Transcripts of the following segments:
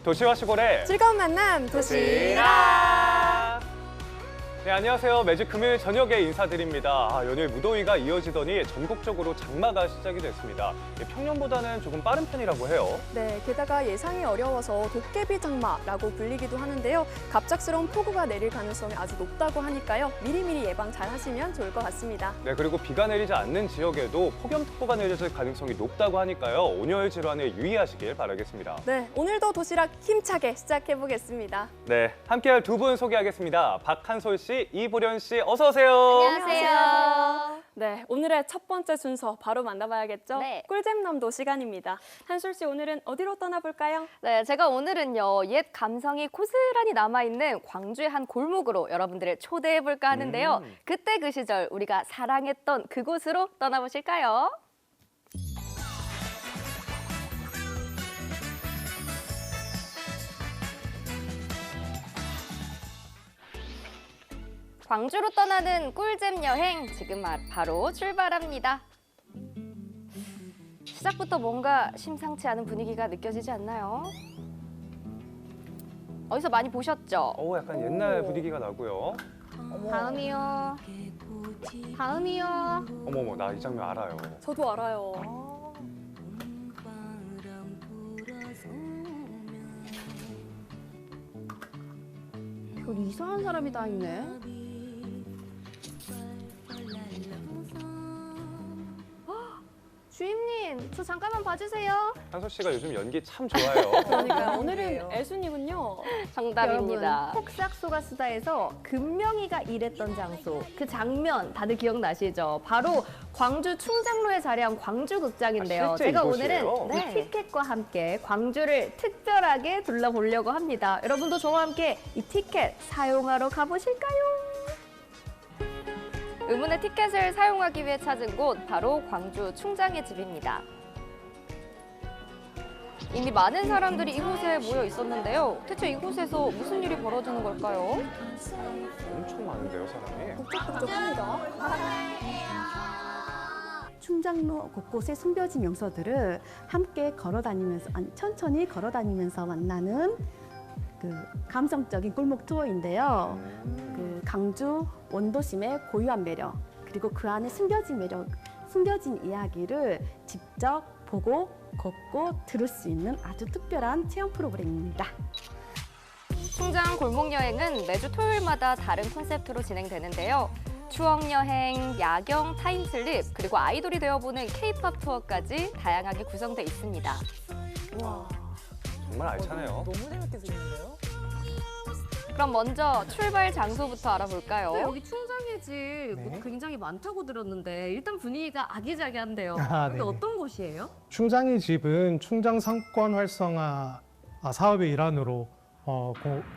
도시와 시골의 즐거운 만남 도시락. 네, 안녕하세요. 매주 금요일 저녁에 인사드립니다. 연일 무더위가 이어지더니 전국적으로 장마가 시작이 됐습니다. 평년보다는 조금 빠른 편이라고 해요. 네, 게다가 예상이 어려워서 도깨비 장마라고 불리기도 하는데요. 갑작스러운 폭우가 내릴 가능성이 아주 높다고 하니까요. 미리미리 예방 잘 하시면 좋을 것 같습니다. 네, 그리고 비가 내리지 않는 지역에도 폭염특보가 내려질 가능성이 높다고 하니까요. 온열 질환에 유의하시길 바라겠습니다. 네, 오늘도 도시락 힘차게 시작해보겠습니다. 네, 함께할 두 분 소개하겠습니다. 박한솔 씨, 이보련 씨, 어서 오세요. 안녕하세요. 네, 오늘의 첫 번째 순서 바로 만나봐야겠죠? 네. 꿀잼남도 시간입니다. 한솔 씨, 오늘은 어디로 떠나볼까요? 네, 제가 오늘은요, 옛 감성이 고스란히 남아있는 광주의 한 골목으로 여러분들을 초대해볼까 하는데요. 그때 그 시절 우리가 사랑했던 그곳으로 떠나보실까요? 광주로 떠나는 꿀잼 여행 지금 바로 출발합니다. 시작부터 뭔가 심상치 않은 분위기가 느껴지지 않나요? 어디서 많이 보셨죠? 약간 옛날 분위기가 나고요. 다음이요. 다음이요. 어머머, 나 이 장면 알아요. 저도 알아요. 별 이상한 사람이 다 있네. 주임님, 저 잠깐만 봐주세요. 한솔 씨가 요즘 연기 참 좋아요. 그러니까요. 오늘은 애순이군요. 정답입니다. 폭삭소가수다에서 금명이가 일했던 장소, 그 장면 다들 기억나시죠? 바로 광주 충장로에 자리한 광주극장인데요. 실제 제가 이곳이에요? 오늘은 네. 이 티켓과 함께 광주를 특별하게 둘러보려고 합니다. 여러분도 저와 함께 이 티켓 사용하러 가보실까요? 의문의 티켓을 사용하기 위해 찾은 곳, 바로 광주 충장의 집입니다. 이미 많은 사람들이 이곳에 모여 있었는데요. 대체 이곳에서 무슨 일이 벌어지는 걸까요? 엄청 많은데요, 사람이. 북적북적합니다. 충장로 곳곳의 숨겨진 명소들을 함께 걸어다니면서, 천천히 걸어다니면서 만나는 그 감성적인 꿀목 투어인데요. 그 강주 원도심의 고유한 매력, 그리고 그 안에 숨겨진 매력, 숨겨진 이야기를 직접 보고 걷고 들을 수 있는 아주 특별한 체험 프로그램입니다. 충장 골목 여행은 매주 토요일마다 다른 컨셉트로 진행되는데요. 추억 여행, 야경, 타임슬립, 그리고 아이돌이 되어보는 K-팝 투어까지 다양하게 구성돼 있습니다. 정말 알차네요. 너무 재밌게 생겼는데요? 그럼 먼저 출발 장소부터 알아볼까요? 여기 충장의 집 굉장히 많다고 들었는데 일단 분위기가 아기자기한데요. 네. 어떤 곳이에요? 충장의 집은 충장 상권 활성화 사업의 일환으로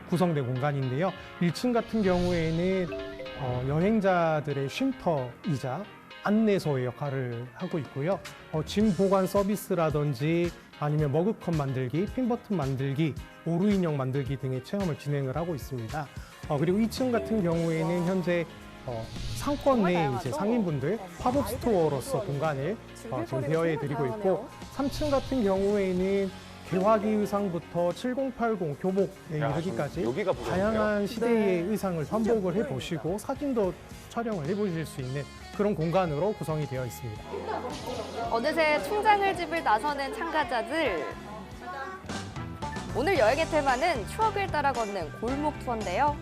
구성된 공간인데요. 1층 같은 경우에는 여행자들의 쉼터이자 안내소의 역할을 하고 있고요. 짐 보관 서비스라든지 아니면 머그컵 만들기, 핑버튼 만들기, 오루 인형 만들기 등의 체험을 진행을 하고 있습니다. 그리고 2층 같은 경우에는 현재 상권 내 이제 상인분들 팝업 스토어로서 공간을 지금 대여해드리고 있고, 3층 같은 경우에는 개화기 의상부터 7080 교복에 이르기까지 여기가 보셨네요. 다양한 시대의 의상을 환복을 해보시고 사진도 촬영을 해보실 수 있는 그런 공간으로 구성이 되어 있습니다. 어느새 충장을 집을 나서는 참가자들. 오늘 여행의 테마는 추억을 따라 걷는 골목 투어인데요.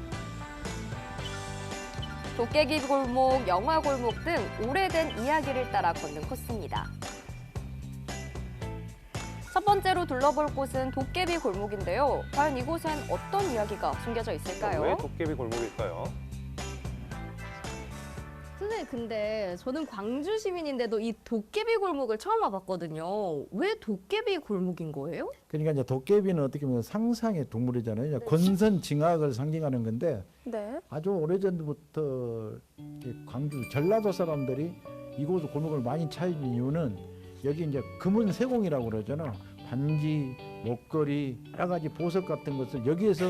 도깨비 골목, 영화 골목 등 오래된 이야기를 따라 걷는 코스입니다. 첫 번째로 둘러볼 곳은 도깨비 골목인데요. 과연 이곳엔 어떤 이야기가 숨겨져 있을까요? 왜 도깨비 골목일까요? 선생님, 근데 저는 광주 시민인데도 이 도깨비 골목을 처음 와봤거든요. 왜 도깨비 골목인 거예요? 그러니까 이제 도깨비는 어떻게 보면 상상의 동물이잖아요. 권선징악을 상징하는 건데 네. 아주 오래전부터 광주 전라도 사람들이 이곳 골목을 많이 찾은 이유는 여기 이제 금은 세공이라고 그러잖아. 반지, 목걸이, 여러 가지 보석 같은 것을 여기에서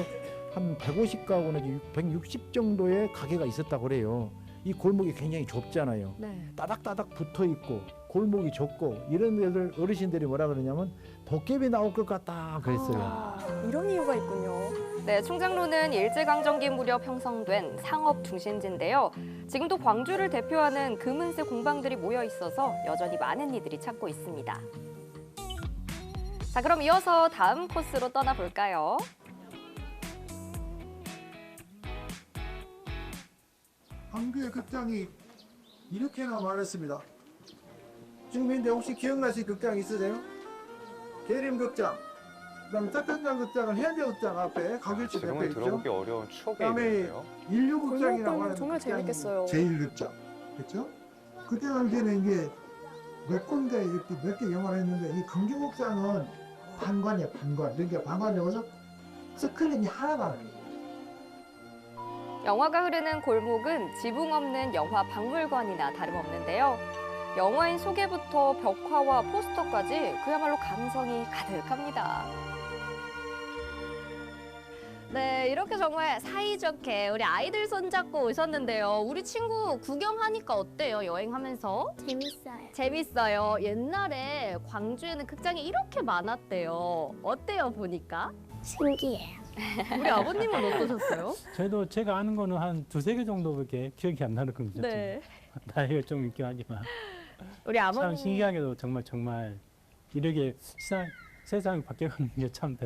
한 150가구 내지 160 정도의 가게가 있었다고 그래요. 이 골목이 굉장히 좁잖아요. 네. 따닥따닥 붙어 있고 골목이 좁고 이런 데들 어르신들이 뭐라 그러냐면 도깨비 나올 것 같다 그랬어요. 이런 이유가 있군요. 네, 충장로는 일제강점기 무렵 형성된 상업 중심지인데요. 지금도 광주를 대표하는 금은색 공방들이 모여 있어서 여전히 많은 이들이 찾고 있습니다. 자, 그럼 이어서 다음 코스로 떠나볼까요? 광주의 극장이 이렇게나 많았습니다. 주민들 혹시 기억나실 극장 있으세요? 계림극장, 그다음에 딱딱장 극장은 현대극장 앞에 가길치 옆에 지금은 있죠. 들어보기 어려운 추억의 그다음에 이름인데요. 인류극장이라고 골목골목 하는 정말 극장이 재밌겠어요. 제1극장, 그렇죠? 그때 당시에는 이게 몇 군데 이렇게 몇 개 영화를 했는데 이 광주극장은 반관이에요, 반관. 그러니까 반관이어서 스크린이 하나가 아니에요. 영화가 흐르는 골목은 지붕 없는 영화 박물관이나 다름없는데요. 영화인 소개부터 벽화와 포스터까지 그야말로 감성이 가득합니다. 네, 이렇게 정말 사이좋게 우리 아이들 손잡고 오셨는데요. 우리 친구 구경하니까 어때요? 여행하면서? 재밌어요. 재밌어요. 옛날에 광주에는 극장이 이렇게 많았대요. 어때요, 보니까? 신기해요. 우리 아버님은 어떠셨어요? 저희도 제가 아는 거는 한 두세 개 정도밖에 기억이 안 나는 겁니다. 네. 나이가 좀 있긴 하지만 우리 참 아버님 신기하게도 정말 이렇게 세상이 바뀌어가는 게 참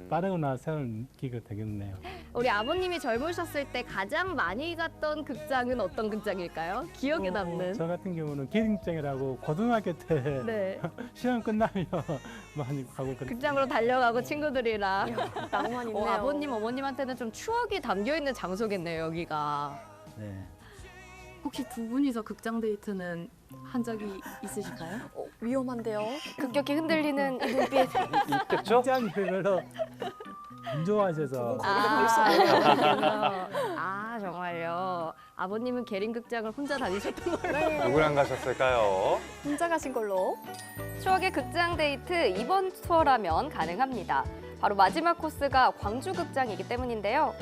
빠르구나 생각을 느끼게 되겠네요. 우리 아버님이 젊으셨을 때 가장 많이 갔던 극장은 어떤 극장일까요? 기억에 남는. 저 같은 경우는 기ring장이라고 고등학교 때 네. 시험 끝나면 많이 가고 그랬어요. 극장으로 달려가고 친구들이랑. 낭만 있네요. 아버님, 어머님한테는 좀 추억이 담겨 있는 장소겠네요, 여기가. 네. 혹시 두 분이서 극장 데이트는 한 적이 있으실까요? 위험한데요. 급격히 흔들리는 이 눈빛. 있겠죠? 극장이 별로 안 좋아하셔서 아, 정말요. 아버님은 계림극장을 혼자 다니셨던 걸로. 누구랑 가셨을까요? 혼자 가신 걸로. 추억의 극장 데이트 이번 투어라면 가능합니다. 바로 마지막 코스가 광주극장이기 때문인데요.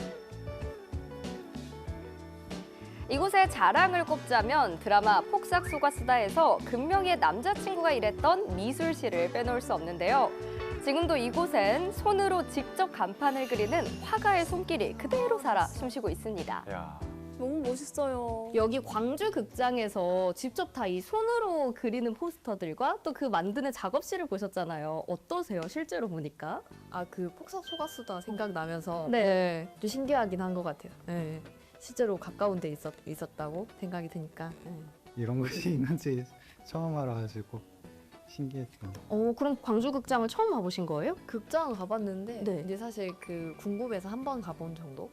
이곳의 자랑을 꼽자면 드라마 폭삭소가수다에서 금명이의 남자친구가 일했던 미술실을 빼놓을 수 없는데요. 지금도 이곳엔 손으로 직접 간판을 그리는 화가의 손길이 그대로 살아 숨쉬고 있습니다. 야, 너무 멋있어요. 여기 광주 극장에서 직접 다 이 손으로 그리는 포스터들과 또 그 만드는 작업실을 보셨잖아요. 어떠세요? 실제로 보니까? 그 폭삭 속았수다 생각나면서 네. 좀 신기하긴 한 것 같아요. 네. 실제로 가까운 데 있었다고 생각이 드니까. 네. 이런 것이 있는지 처음 알아가지고 신기했죠. 그럼 광주 극장을 처음 와보신 거예요? 극장 가봤는데 네. 이제 사실 그 궁금해서 한 번 가본 정도.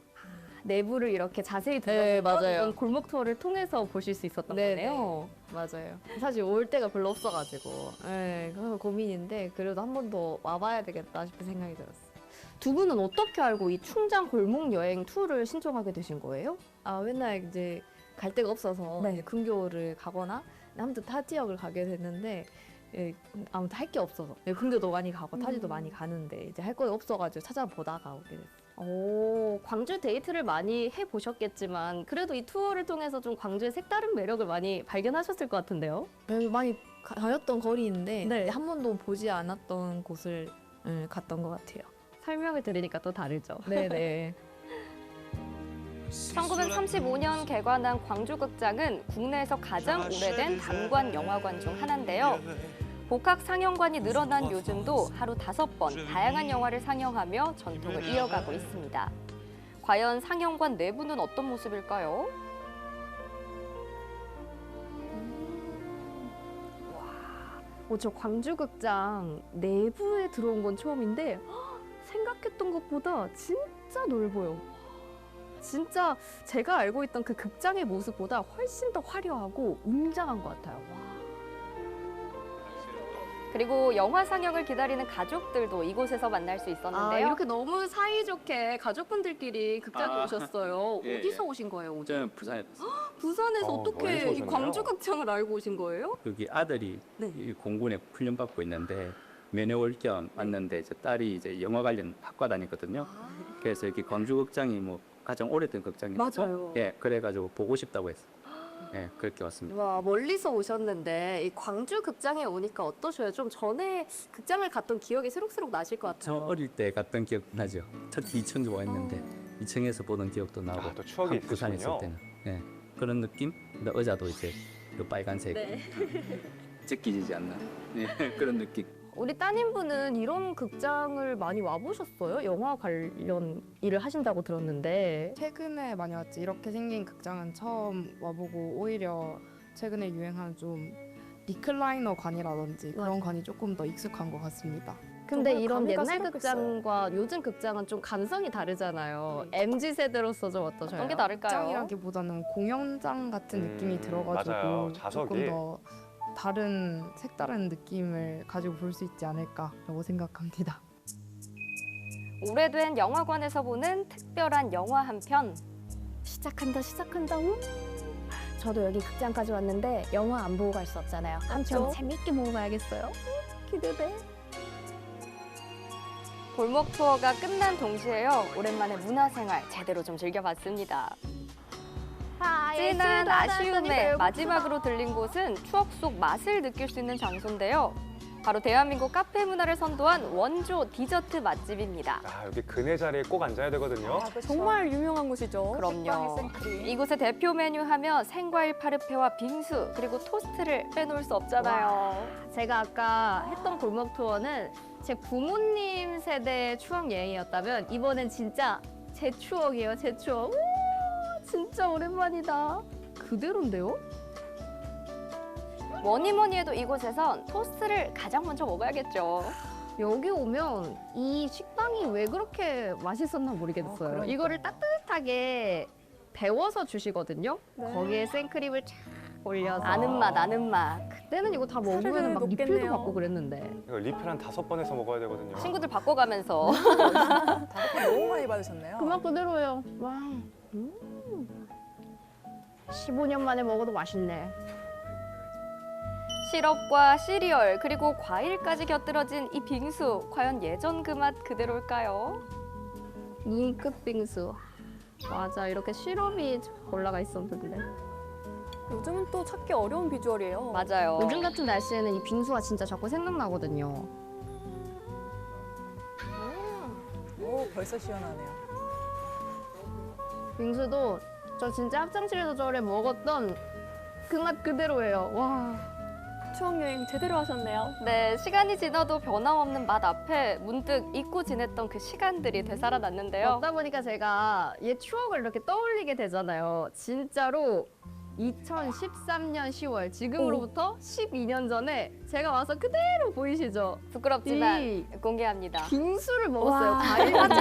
내부를 이렇게 자세히 네, 들어보면 맞아요. 이런 골목 투어를 통해서 보실 수 있었던 네, 거네요. 맞아요. 사실 올 데가 별로 없어가지고. 네, 그래서 고민인데 그래도 한 번 더 와봐야 되겠다 싶은 생각이 들었어요. 두 분은 어떻게 알고 이 충장 골목 여행 투어를 신청하게 되신 거예요? 맨날 이제 갈 데가 없어서 네. 이제 근교를 가거나 아무튼 타 지역을 가게 됐는데 아무튼 할 게 없어서 근교도 많이 가고 타지도 많이 가는데 이제 할 거 없어가지고 찾아보다가 오게 됐어요. 광주 데이트를 많이 해보셨겠지만 그래도 이 투어를 통해서 좀 광주의 색다른 매력을 많이 발견하셨을 것 같은데요? 네, 많이 다녔던 거리인데 네. 한 번도 보지 않았던 곳을 갔던 것 같아요. 설명을 들으니까 또 다르죠. 네네. 1935년 개관한 광주극장은 국내에서 가장 오래된 단관 영화관 중 하나인데요. 복학 상영관이 늘어난 요즘도 하루 5번 다양한 영화를 상영하며 전통을 이어가고 있습니다. 과연 상영관 내부는 어떤 모습일까요? 저 광주극장 내부에 들어온 건 처음인데 생각했던 것보다 진짜 넓어요. 진짜 제가 알고 있던 그 극장의 모습보다 훨씬 더 화려하고 웅장한 것 같아요. 그리고 영화 상영을 기다리는 가족들도 이곳에서 만날 수 있었는데요. 이렇게 너무 사이좋게 가족분들끼리 극장에 오셨어요. 예, 어디서 오신 거예요, 오늘? 저는 부산에 부산에서 어떻게 멀리서 이 오셨네요. 광주극장을 알고 오신 거예요? 여기 아들이 네. 이 공군에 훈련 받고 있는데 면회 올 겸 왔는데 이제 딸이 이제 영화 관련 학과 다니거든요. 그래서 여기 광주극장이 뭐 가장 오래된 극장이고 맞아요. 예, 그래가지고 보고 싶다고 했어요. 예, 그렇게 왔습니다. 와, 멀리서 오셨는데 이 광주 극장에 오니까 어떠셔요? 좀 전에 극장을 갔던 기억이 새록새록 나실 것 저 같아요. 어릴 때 갔던 기억 나죠. 첫 2층 좋아했는데 2층에서 보던 기억도 나고 아, 또 추억이 부산에 있을 있으시군요. 때는 예, 그런 느낌. 근데 의자도 이제 요 빨간색 네. 찢기지 않나 예, 그런 느낌. 우리 따님분은 이런 극장을 많이 와보셨어요? 영화 관련 일을 하신다고 들었는데. 최근에 많이 왔지. 이렇게 생긴 극장은 처음 와보고 오히려 최근에 유행하는 좀 리클라이너 관이라든지 그런 관이 조금 더 익숙한 것 같습니다. 근데 정말 이런 감회가 옛날 새롭겠어요. 극장과 요즘 극장은 좀 감성이 다르잖아요. MZ 세대로서 좀 어떠셔요? 어떤 게 다를까요? 극장이라기보다는 공연장 같은 느낌이 들어가지고 맞아요. 자석이. 조금 더 다른 색다른 느낌을 가지고 볼 수 있지 않을까라고 생각합니다. 오래된 영화관에서 보는 특별한 영화 한 편. 시작한다. 저도 여기 극장까지 왔는데 영화 안 보고 갈 수 없잖아요. 한편 재밌게 보고 가야겠어요. 기대돼. 골목 투어가 끝난 동시에요. 오랜만에 문화생활 제대로 좀 즐겨봤습니다. 진한 아쉬움에 마지막으로 들린 곳은 추억 속 맛을 느낄 수 있는 장소인데요. 바로 대한민국 카페 문화를 선도한 원조 디저트 맛집입니다. 아, 여기 그네 자리에 꼭 앉아야 되거든요. 정말 유명한 곳이죠. 그럼요. 이곳의 대표 메뉴 하면 생과일 파르페와 빙수 그리고 토스트를 빼놓을 수 없잖아요. 제가 아까 했던 골목 투어는 제 부모님 세대의 추억 여행이었다면 이번엔 진짜 제 추억이에요. 제 추억. 우, 진짜 오랜만이다. 그대로인데요? 뭐니 해도 이곳에선 토스트를 가장 먼저 먹어야겠죠. 여기 오면 이 식빵이 왜 그렇게 맛있었나 모르겠어요. 그러니까요. 이거를 따뜻하게 데워서 주시거든요. 네. 거기에 생크림을 쫙 올려서. 아는 맛. 그때는 이거 다 먹으면 사르르 막 리필도 녹겠네요. 받고 그랬는데. 이거 리필 한 5번 해서 먹어야 되거든요. 친구들 바꿔가면서. 너무 많이 받으셨네요. 그 맛 그대로예요. 와. 15년 만에 먹어도 맛있네. 시럽과 시리얼 그리고 과일까지 곁들여진 이 빙수 과연 예전 그 맛 그대로일까요? 눈끝 빙수. 맞아, 이렇게 시럽이 올라가 있었는데. 요즘은 또 찾기 어려운 비주얼이에요. 맞아요. 요즘 같은 날씨에는 이 빙수가 진짜 자꾸 생각나거든요. 오, 벌써 시원하네요. 빙수도 저 진짜 학창시절에 저래 먹었던 그 맛 그대로예요. 와. 추억 여행 제대로 하셨네요. 네, 시간이 지나도 변함없는 맛 앞에 문득 잊고 지냈던 그 시간들이 되살아났는데요. 먹다 보니까 제가 옛 추억을 이렇게 떠올리게 되잖아요. 진짜로 2013년 10월, 지금으로부터 12년 전에 제가 와서 그대로 보이시죠? 부끄럽지만 이 공개합니다. 빙수를 먹었어요. 와. 과일까지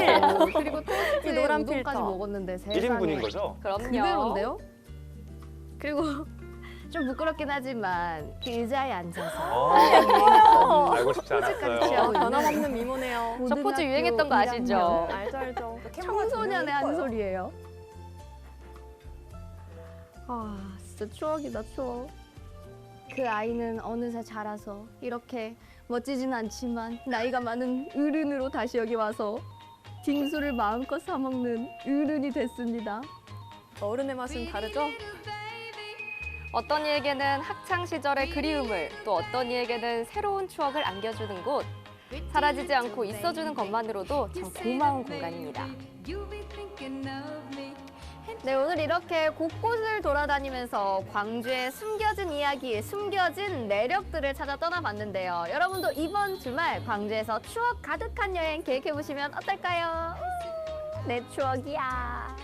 그리고 이 토스트에 노란 우동까지 필터. 먹었는데 세상에 1인분인 거죠? 그럼요. 그대로인데요? 그리고 좀 부끄럽긴 하지만 그 의자에 앉아서 알고 싶지 않았어요. 취하고 있는 변함없는 미모네요. 저 포즈 유행했던 거 아시죠? 알죠. 청소년의 한 소리예요. 아, 진짜 추억이다, 추억. 그 아이는 어느새 자라서 이렇게 멋지진 않지만 나이가 많은 어른으로 다시 여기 와서 빙수를 마음껏 사 먹는 어른이 됐습니다. 어른의 맛은 다르죠? 어떤 이에게는 학창 시절의 그리움을 또 어떤 이에게는 새로운 추억을 안겨주는 곳. 사라지지 않고 있어주는 것만으로도 참 고마운 공간입니다. 네, 오늘 이렇게 곳곳을 돌아다니면서 광주의 숨겨진 이야기, 숨겨진 매력들을 찾아 떠나봤는데요. 여러분도 이번 주말 광주에서 추억 가득한 여행 계획해보시면 어떨까요? 내 추억이야.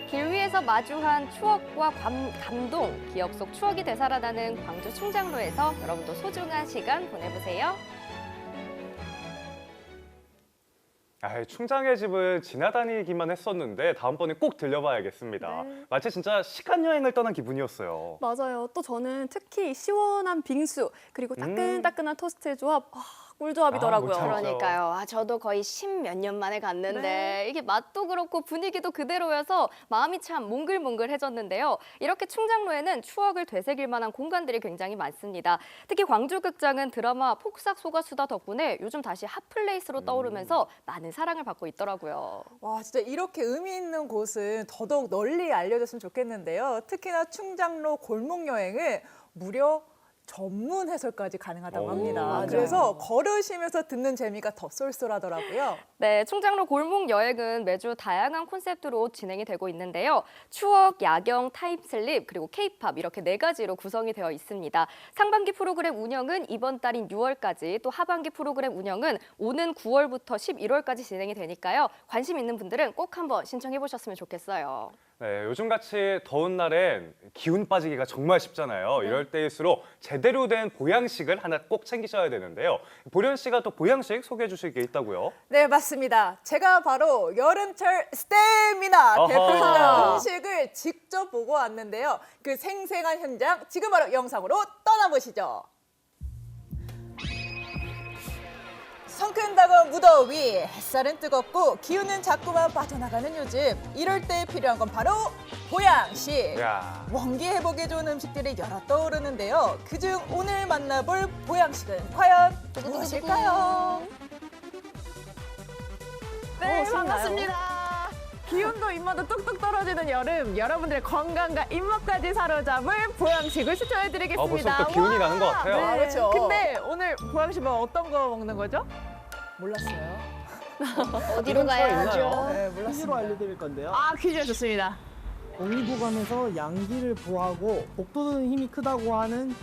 길 위에서 마주한 추억과 감동, 기억 속 추억이 되살아나는 광주 충장로에서 여러분도 소중한 시간 보내보세요. 아, 충장의 집을 지나다니기만 했었는데 다음번에 꼭 들려봐야겠습니다. 네. 마치 진짜 시간 여행을 떠난 기분이었어요. 맞아요. 또 저는 특히 시원한 빙수 그리고 따끈따끈한 토스트의 조합 꿀조합이더라고요. 그러니까요. 저도 거의 10몇 년 만에 갔는데 이게 맛도 그렇고 분위기도 그대로여서 마음이 참 몽글몽글해졌는데요. 이렇게 충장로에는 추억을 되새길 만한 공간들이 굉장히 많습니다. 특히 광주극장은 드라마 폭삭 속가수다 덕분에 요즘 다시 핫플레이스로 떠오르면서 많은 사랑을 받고 있더라고요. 와, 진짜 이렇게 의미 있는 곳은 더더욱 널리 알려졌으면 좋겠는데요. 특히나 충장로 골목 여행은 무려 전문 해설까지 가능하다고 합니다. 맞아요. 그래서 걸으시면서 듣는 재미가 더 쏠쏠하더라고요. 네, 충장로 골목 여행은 매주 다양한 콘셉트로 진행이 되고 있는데요. 추억, 야경, 타임슬립, 그리고 케이팝 이렇게 4가지로 구성이 되어 있습니다. 상반기 프로그램 운영은 이번 달인 6월까지, 또 하반기 프로그램 운영은 오는 9월부터 11월까지 진행이 되니까요. 관심 있는 분들은 꼭 한번 신청해 보셨으면 좋겠어요. 네, 요즘같이 더운 날엔 기운 빠지기가 정말 쉽잖아요. 이럴 때일수록 제대로 된 보양식을 하나 꼭 챙기셔야 되는데요. 보련 씨가 또 보양식 소개해 주실 게 있다고요? 네, 맞습니다. 제가 바로 여름철 스테미나 어허. 대표적인 음식을 직접 보고 왔는데요. 그 생생한 현장 지금 바로 영상으로 떠나보시죠. 성큼 다가온 무더위, 햇살은 뜨겁고 기운은 자꾸만 빠져나가는 요즘. 이럴 때 필요한 건 바로 보양식. 야. 원기 회복에 좋은 음식들이 여러 떠오르는데요. 그중 오늘 만나볼 보양식은 과연 무엇일까요? 네, 신나요? 반갑습니다. 기운도 입맛도 뚝뚝 떨어지는 여름, 여러분들의 건강과 입맛까지 사로잡을 보양식을 추천해드리겠습니다. 벌써부터 기운이 나는 것 같아요. 네. 그렇죠. 근데 오늘 보양식은 어떤 거 먹는 거죠? 몰랐어요. 어디로 가야죠? 네, 퀴즈로 몰랐습니다. 알려드릴 건데요. 아, 퀴즈 좋습니다. 독립보감에서 양기를 보호하고 복돋는 힘이 크다고 하는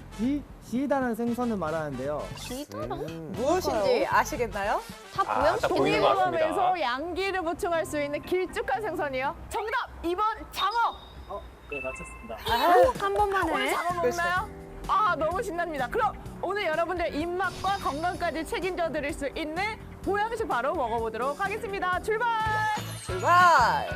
지이다라는 생선을 말하는데요. 무엇인지 아시겠나요? 다 딱 보이는 것 같습니다. 독립보감에서 양기를 보충할 수 있는 길쭉한 생선이요. 정답! 2번 장어! 네, 맞췄습니다. 한 번만 오늘 해. 장어 먹나요? 아, 너무 신납니다. 그럼 오늘 여러분들 입맛과 건강까지 책임져 드릴 수 있는 보양식 바로 먹어보도록 하겠습니다. 출발! 출발!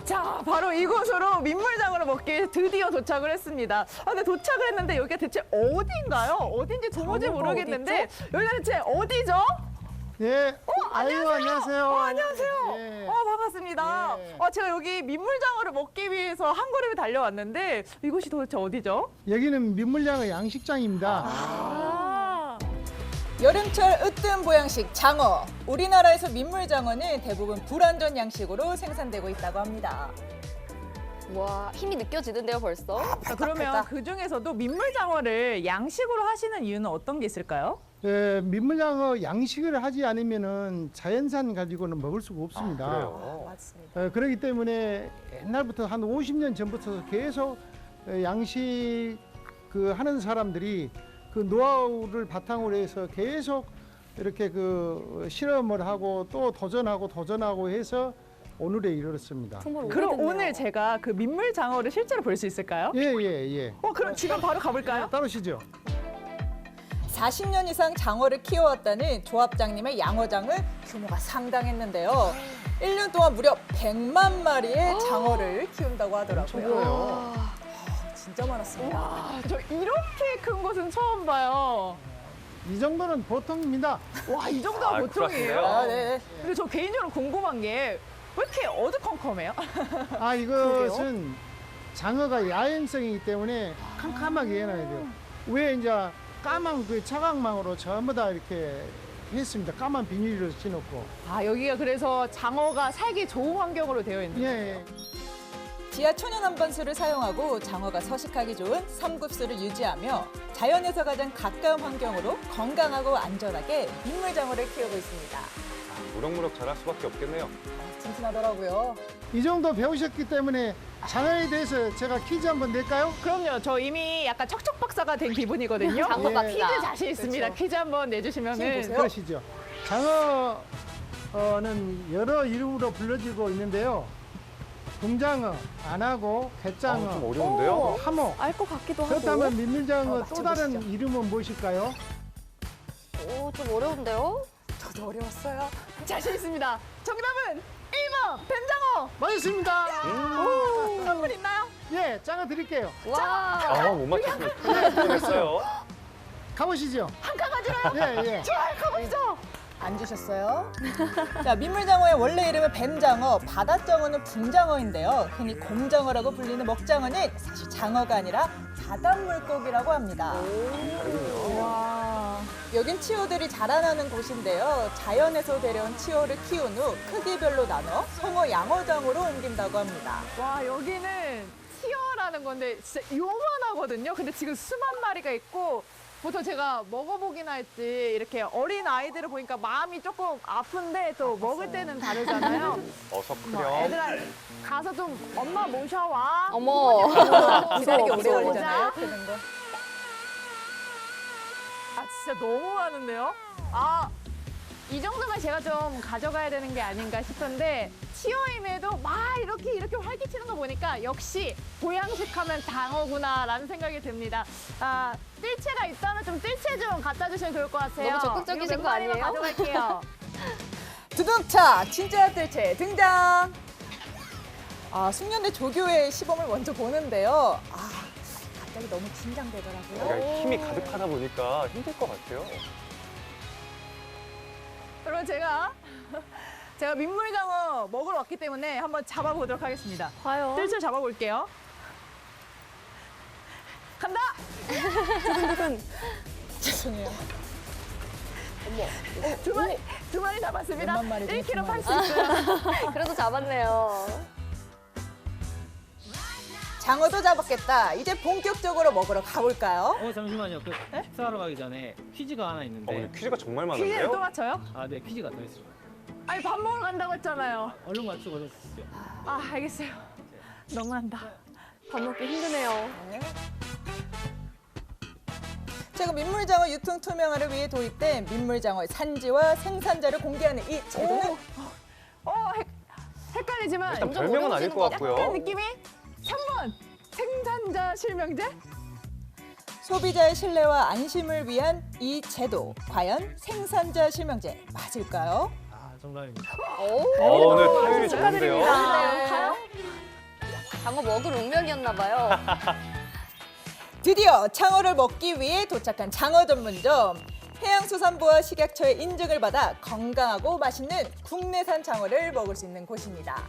자, 바로 이곳으로 민물장어를 먹기 드디어 도착을 했습니다. 근데 도착을 했는데 여기가 대체 어딘가요? 어딘지 도무지 장어가 모르겠는데 여기가 대체 어디죠? 네. 안녕하세요. 안녕하세요. 예. 반갑습니다. 예. 제가 여기 민물장어를 먹기 위해서 한 걸음에 달려왔는데 이곳이 도대체 어디죠? 여기는 민물장어 양식장입니다. 여름철 으뜸 보양식 장어. 우리나라에서 민물장어는 대부분 불안전 양식으로 생산되고 있다고 합니다. 와, 힘이 느껴지는데요, 벌써? 그러면 그 중에서도 민물장어를 양식으로 하시는 이유는 어떤 게 있을까요? 예, 민물장어 양식을 하지 않으면은 자연산 가지고는 먹을 수가 없습니다. 그래요? 맞습니다. 그렇기 때문에 옛날부터 한 50년 전부터 계속 양식 그 하는 사람들이 그 노하우를 바탕으로 해서 계속 이렇게 그 실험을 하고 또 도전하고 해서 오늘에 이르렀습니다. 그럼 오늘 제가 그 민물장어를 실제로 볼 수 있을까요? 예. 그럼 지금 바로 가볼까요? 따르시죠. 40년 이상 장어를 키워왔다는 조합장님의 양어장은 규모가 상당했는데요. 1년 동안 무려 100만 마리의 장어를 키운다고 하더라고요. 진짜 많았습니다. 저 이렇게 큰 곳은 처음 봐요. 이 정도는 보통입니다. 와, 이 정도가 보통이에요. 아, 네. 근데 저 개인적으로 궁금한 게 왜 이렇게 어두컴컴해요? 아, 이것은 장어가 야행성이기 때문에 캄캄하게 해놔야 돼요. 왜 이제 까만 그 차광망으로 전부 다 이렇게 했습니다. 까만 비닐을 씌놓고. 여기가 그래서 장어가 살기 좋은 환경으로 되어 있는 거예요. 예. 지하 천연 한반수를 사용하고 장어가 서식하기 좋은 삼급수를 유지하며 자연에서 가장 가까운 환경으로 건강하고 안전하게 민물장어를 키우고 있습니다. 무럭무럭 자랄 수밖에 없겠네요. 튼튼하더라고요. 이 정도 배우셨기 때문에 장어에 대해서 제가 퀴즈 한번 낼까요? 그럼요. 저 이미 약간 척척 박사가 된 기분이거든요. 장어 박사. 퀴즈 자신 있습니다. 그렇죠. 퀴즈 한번 힘 내주시면은 보세요. 그러시죠. 장어는 여러 이름으로 불려지고 있는데요. 붕장어, 안하고, 좀 갯장어, 어려운데요? 하모. 알 것 같기도 하고. 그렇다면 민물장어 또 다른 맞춰보시죠. 이름은 무엇일까요? 좀 어려운데요? 저도 어려웠어요. 자신 있습니다. 정답은 1번 뱀장어. 맞습니다. 선물 있나요? 예, 장어 드릴게요. 못 맞췄으면 큰일 날 뻔했어요. 가보시죠. 한가 가지러. 예, 예. 좋아요, 가보시죠. 안 주셨어요? 자, 민물장어의 원래 이름은 뱀장어, 바닷장어는 붕장어인데요. 흔히 곰장어라고 불리는 먹장어는 사실 장어가 아니라 바닷물고기라고 합니다. 와. 여긴 치어들이 자라나는 곳인데요. 자연에서 데려온 치어를 키운 후 크기별로 나눠 성어 양어장으로 옮긴다고 합니다. 와, 여기는 티어라는 건데 진짜 요만하거든요. 근데 지금 수만 마리가 있고 보통 제가 먹어보기나 했지 이렇게 어린 아이들을 보니까 마음이 조금 아픈데 또 먹을 때는 다르잖아요. 어서크렴. 애들아 가서 좀 엄마 모셔와. 어머. 기다리기 오래 무서워. 걸리잖아요. 크는 거. 아 진짜 너무 많은데요? 아, 이 정도면 제가 좀 가져가야 되는 게 아닌가 싶은데 치어임에도 막 이렇게 활기치는 거 보니까 역시 보양식 하면 장어구나라는 생각이 듭니다. 아, 뜰채가 있다면 좀 뜰채 좀 갖다 주시면 좋을 것 같아요. 너무 적극적이신 이거 거 몇 마리만 아니에요? 가져갈게요. 두둥차 진짜 뜰채 등장. 아, 숙련대 조교의 시범을 먼저 보는데요. 아, 갑자기 너무 긴장되더라고요. 그러니까 힘이 가득하다 보니까 힘들 것 같아요. 그럼 제가 민물장어 먹으러 왔기 때문에 한번 잡아보도록 하겠습니다. 과연? 뜰채 잡아볼게요. 간다! 두근두근. 죄송해요. 두 마리 잡았습니다. 몇만 마리 중에 1kg 두 마리. 팔 수 있어요. 그래도 잡았네요. 장어도 잡았겠다. 이제 본격적으로 먹으러 가볼까요? 잠시만요. 식사하러 가기 전에 퀴즈가 하나 있는데. 근데 퀴즈가 정말 퀴즈를 많은데요? 또 맞춰요? 아, 네, 퀴즈가 더 있어요. 아니 밥 먹으러 간다고 했잖아요. 얼른 맞추고 가시죠. 아, 알겠어요. 너무한다. 밥 먹기 힘드네요. 최근 민물장어 유통 투명화를 위해 도입된 민물장어의 산지와 생산자를 공개하는 이 제도는 헷갈리지만 일단 별명은 아닐 것 같고요. 약간 느낌이 3번 생산자 실명제? 소비자의 신뢰와 안심을 위한 이 제도, 과연 생산자 실명제 맞을까요? 아, 정답입니다. 오늘 타율이 좋은데요? 좋은데요? 장어 먹을 운명이었나 봐요. 드디어 장어를 먹기 위해 도착한 장어 전문점. 해양수산부와 식약처의 인증을 받아 건강하고 맛있는 국내산 장어를 먹을 수 있는 곳입니다.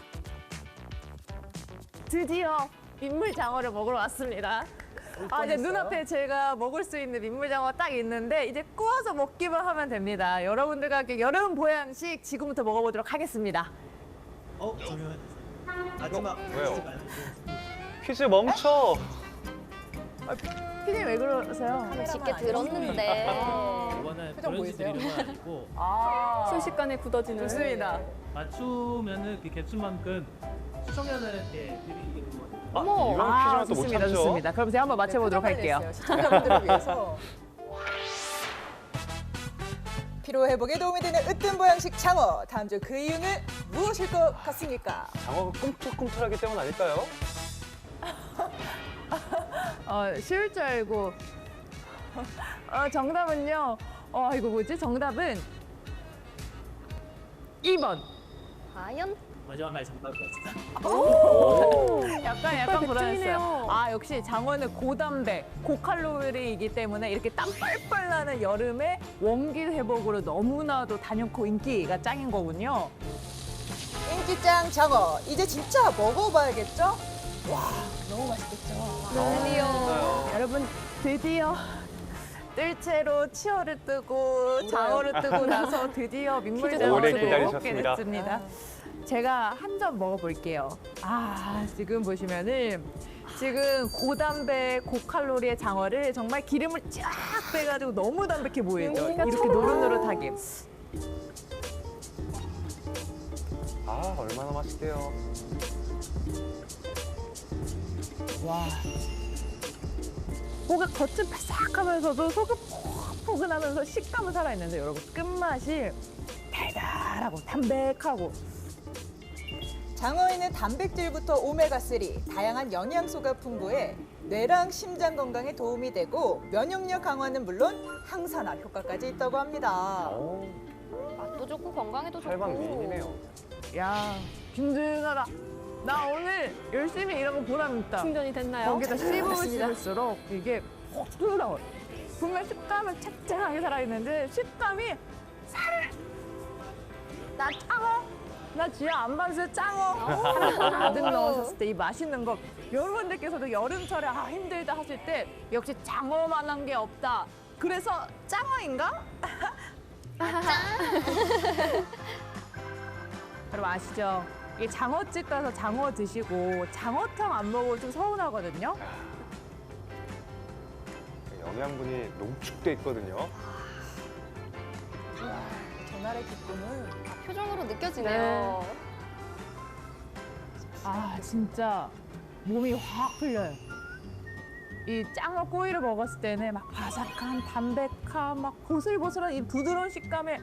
드디어 민물장어를 먹으러 왔습니다. 아, 이제 눈앞에 제가 먹을 수 있는 민물장어 딱 있는데 이제 구워서 먹기만 하면 됩니다. 여러분들과 함께 여름 보양식 지금부터 먹어보도록 하겠습니다. 그러면 마지막 왜요? 퀴즈 멈춰. 피디님 왜 그러세요? 쉽게 들었는데. 이거는 표정 브런치 보이세요? 드리는 건 아니고 순식간에 굳어지는. 좋습니다. 맞추면은 그 개수만큼 시청자들한테 드리는 거예요. 이런 퀴즈는 또 못 좋습니다, 참죠. 좋습니다. 그럼 제가 한번 맞춰보도록 할게요. 네, 시청자분들을 위해서. 피로 회복에 도움이 되는 으뜸 보양식 장어. 다음 주 그 이유는 무엇일 것 같습니까? 장어가 꿈틀꿈틀하기 때문 아닐까요? 쉬울 줄 알고. 정답은요. 이거 뭐지? 정답은 2번. 과연? 마지막 말 정답이었습니다. 약간 불안했어요. 백종이네요. 아, 역시 장어는 고단백, 고칼로리이기 때문에 이렇게 땀 뻘뻘 나는 여름에 원기 회복으로 너무나도 단연코 인기가 짱인 거군요. 인기짱 장어. 이제 진짜 먹어봐야겠죠? 와, 너무 맛있겠죠? 여러분, 드디어 뜰채로 치어를 뜨고 장어를 뜨고 나서 드디어 오래 민물장어를 먹게 기다리셨습니다. 됐습니다. 제가 한 점 먹어볼게요. 아, 지금 보시면은 지금 고단백, 고칼로리의 장어를 정말 기름을 쫙 빼가지고 너무 담백해 보이죠? 이렇게 노릇노릇하게. 아, 얼마나 맛있게요. 와. 뭐가 겉은 바삭하면서도 속은 포근하면서 식감은 살아있는데 여러분 끝맛이 달달하고 담백하고. 장어에는 단백질부터 오메가3, 다양한 영양소가 풍부해 뇌랑 심장 건강에 도움이 되고 면역력 강화는 물론 항산화 효과까지 있다고 합니다. 맛도 좋고 건강에도 좋고. 팔방미인이네요. 야, 든든하다. 나 오늘 열심히 일한 거 보람 있다. 충전이 됐나요? 거기다 씹으면 맞습니다. 씹을수록 이게 확 뚫어나와요. 분명 식감은 탱탱하게 살아있는데 식감이 살. 나 짱어. 나 지하 안반수에 짱어. 하나 가득 넣으셨을 때 이 맛있는 거. 여러분들께서도 여름철에 힘들다 하실 때 역시 장어만한 게 없다. 그래서 짱어인가? 여러분 아시죠? 이게 장어집 가서 장어 드시고 장어탕 안 먹으면 좀 서운하거든요. 영양분이 농축돼 있거든요. 전날의 기쁨은 표정으로 느껴지네요. 아 진짜 몸이 확 풀려요. 이 짱어 꼬이를 먹었을 때는 막 바삭한 담백한 막 보슬보슬한 이 부드러운 식감에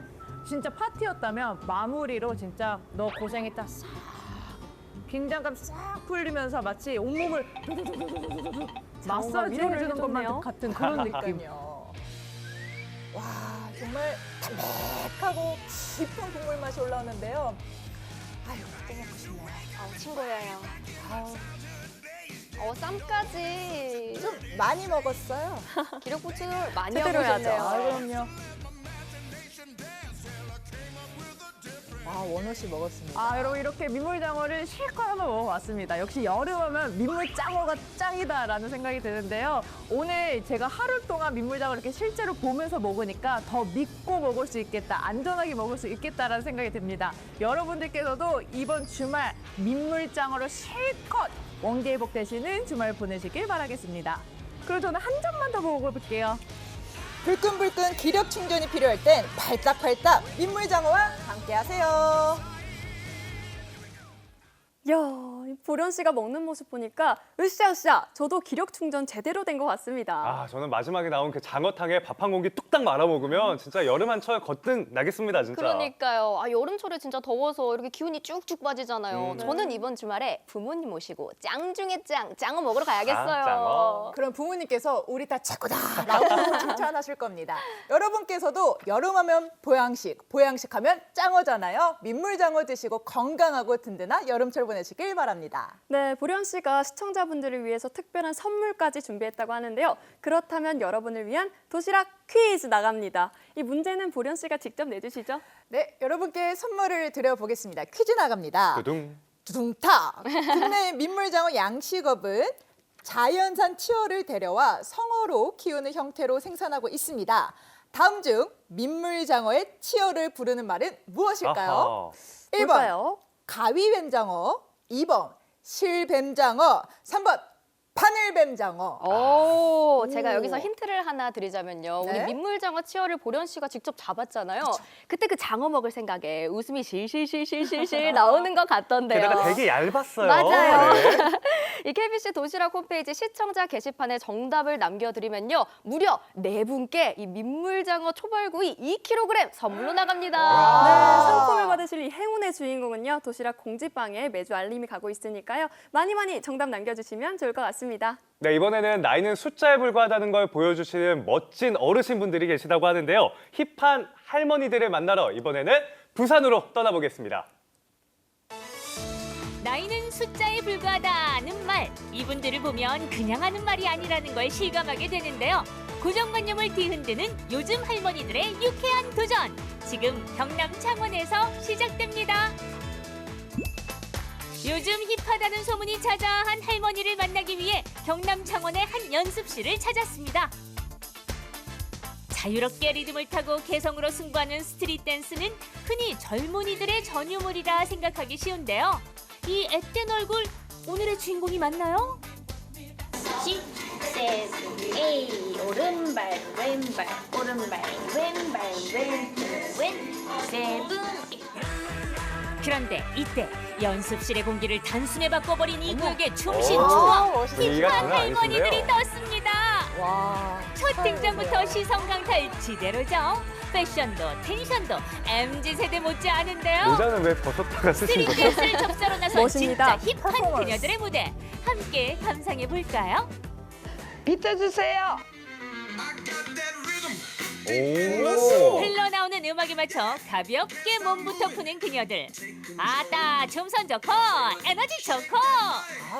진짜 파티였다면 마무리로 진짜 너 고생했다 싹 긴장감 싹 풀리면서 마치 온몸을 마사지를 해주는 것만 같은 그런 느낌. 그러니까요. 와 정말 담백하고 깊은 국물 맛이 올라오는데요. 아유 또 먹고 싶네요. 친구예요. 쌈까지 좀 많이 먹었어요. 기력 보충을 많이 제대로 하고 해야죠. 있네요. 그럼요. 원호 씨 먹었습니다. 아 여러분 이렇게 민물장어를 실컷 한번 먹어봤습니다. 역시 여름하면 민물장어가 짱이다라는 생각이 드는데요. 오늘 제가 하루 동안 민물장어를 이렇게 실제로 보면서 먹으니까 더 믿고 먹을 수 있겠다, 안전하게 먹을 수 있겠다라는 생각이 듭니다. 여러분들께서도 이번 주말 민물장어를 실컷 원기회복 되시는 주말 보내시길 바라겠습니다. 그리고 저는 한 점만 더 먹어볼게요. 불끈불끈 기력 충전이 필요할 땐 발딱발딱 민물장어와 함께하세요. 이야, 이 보련 씨가 먹는 모습 보니까 으쌰으쌰 저도 기력 충전 제대로 된 것 같습니다. 아, 저는 마지막에 나온 그 장어탕에 밥 한 공기 뚝딱 말아 먹으면 진짜 여름 한철 거뜬 나겠습니다, 진짜. 그러니까요. 여름철에 진짜 더워서 이렇게 기운이 쭉쭉 빠지잖아요. 네. 저는 이번 주말에 부모님 모시고 짱 중에 짱, 짱어 먹으러 가야겠어요. 짱어. 그럼 부모님께서 우리 다 최고다라고 칭찬하실 겁니다. 여러분께서도 여름하면 보양식, 보양식하면 짱어잖아요. 민물장어 드시고 건강하고 든든한 여름철 보내시길 바랍니다. 네, 보련 씨가 시청자분들을 위해서 특별한 선물까지 준비했다고 하는데요. 그렇다면 여러분을 위한 도시락 퀴즈 나갑니다. 이 문제는 보련 씨가 직접 내주시죠? 네, 여러분께 선물을 드려보겠습니다. 퀴즈 나갑니다. 두둥. 두둥탁! 국내 민물장어 양식업은 자연산 치어를 데려와 성어로 키우는 형태로 생산하고 있습니다. 다음 중 민물장어의 치어를 부르는 말은 무엇일까요? 아하. 1번 뭘까요? 가위뱀장어, 2번 실뱀장어, 3번 바늘뱀장어. 오, 제가 여기서 힌트를 하나 드리자면요. 네? 우리 민물장어 치어를 보련 씨가 직접 잡았잖아요. 그때 그 장어 먹을 생각에 웃음이 실실실실실실 나오는 것 같던데요. 게다가 되게 얇았어요. 맞아요. 네. 이 KBC 도시락 홈페이지 시청자 게시판에 정답을 남겨드리면요. 무려 4분께 이 민물장어 초벌구이 2kg 선물로 나갑니다. 네, 상품을 받으실 이 행운의 주인공은요. 도시락 공지방에 매주 알림이 가고 있으니까요. 많이 정답 남겨주시면 좋을 것 같습니다. 네, 이번에는 나이는 숫자에 불과하다는 걸 보여주시는 멋진 어르신분들이 계시다고 하는데요. 힙한 할머니들을 만나러 이번에는 부산으로 떠나보겠습니다. 나이는 숫자에 불과하다는 말, 이분들을 보면 그냥 하는 말이 아니라는 걸 실감하게 되는데요. 고정관념을 뒤흔드는 요즘 할머니들의 유쾌한 도전, 지금 경남 창원에서 시작됩니다. 요즘 힙하다는 소문이 자자한 할머니를 만나기 위해 경남 창원의 한 연습실을 찾았습니다. 자유롭게 리듬을 타고 개성으로 승부하는 스트릿 댄스는 흔히 젊은이들의 전유물이라 생각하기 쉬운데요. 이 앳된 얼굴, 오늘의 주인공이 맞나요? 6, 7, 8 오른발 왼발 오른발 왼발 왼 7, 그런데 이때 연습실의 공기를 단숨에 바꿔버린 이 구역의 춤신 오, 추억, 분위기가 힙한 장난 할머니들이 아니신데요? 떴습니다. 와, 첫 등장부터 시선 강탈 지대로죠. 패션도 텐션도 MZ세대 못지않은데요. 모자는 왜 벗었다가 쓰신 스트릿 거죠? 댄스를 접사로 나선 멋있니다. 진짜 힙한 퍼포먼스. 그녀들의 무대 함께 감상해볼까요? 비춰주세요. 오. 흘러나오는 음악에 맞춰 가볍게 몸부터 푸는 그녀들. 아따, 춤선 좋고 에너지 좋고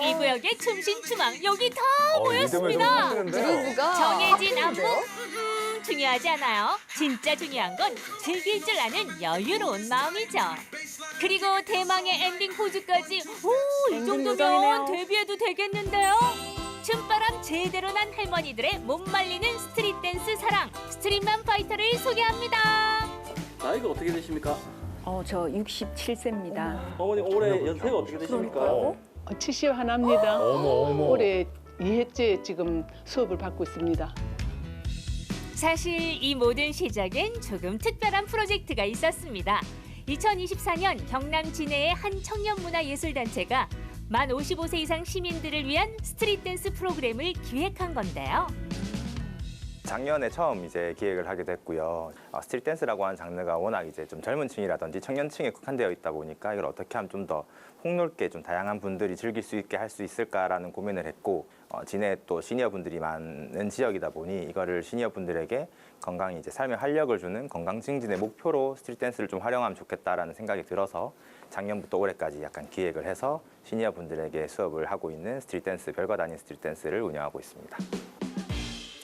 이 구역의 춤신 추망 여기 다 모였습니다. 정해진 안무 중요하지 않아요. 진짜 중요한 건 즐길 줄 아는 여유로운 마음이죠. 그리고 대망의 엔딩 포즈까지. 오, 이 정도면 데뷔해도 되겠는데요. 춤바람 제대로 난 할머니들의 못 말리는 스트릿 댄스 사랑, 스트릿만 파이터를 소개합니다. 나이가 어떻게 되십니까? 저 67세입니다. 어머니 올해 연세가 어떻게 되십니까? 71입니다. 어머. 올해 2회째 지금 수업을 받고 있습니다. 사실 이 모든 시작엔 조금 특별한 프로젝트가 있었습니다. 2024년 경남 진해의 한 청년문화예술단체가 만 55세 이상 시민들을 위한 스트릿 댄스 프로그램을 기획한 건데요. 작년에 처음 이제 기획을 하게 됐고요. 스트릿 댄스라고 하는 장르가 워낙 이제 좀 젊은 층이라든지 청년층에 국한되어 있다 보니까 이걸 어떻게 하면 좀 더 폭넓게 좀 다양한 분들이 즐길 수 있게 할 수 있을까라는 고민을 했고, 진해 또 시니어 분들이 많은 지역이다 보니 이거를 시니어 분들에게 건강히 이제 삶의 활력을 주는 건강 증진의 목표로 스트릿 댄스를 좀 활용하면 좋겠다라는 생각이 들어서 작년부터 올해까지 약간 기획을 해서 시니어 분들에게 수업을 하고 있는 스트릿 댄스, 별것 아닌 스트릿 댄스를 운영하고 있습니다.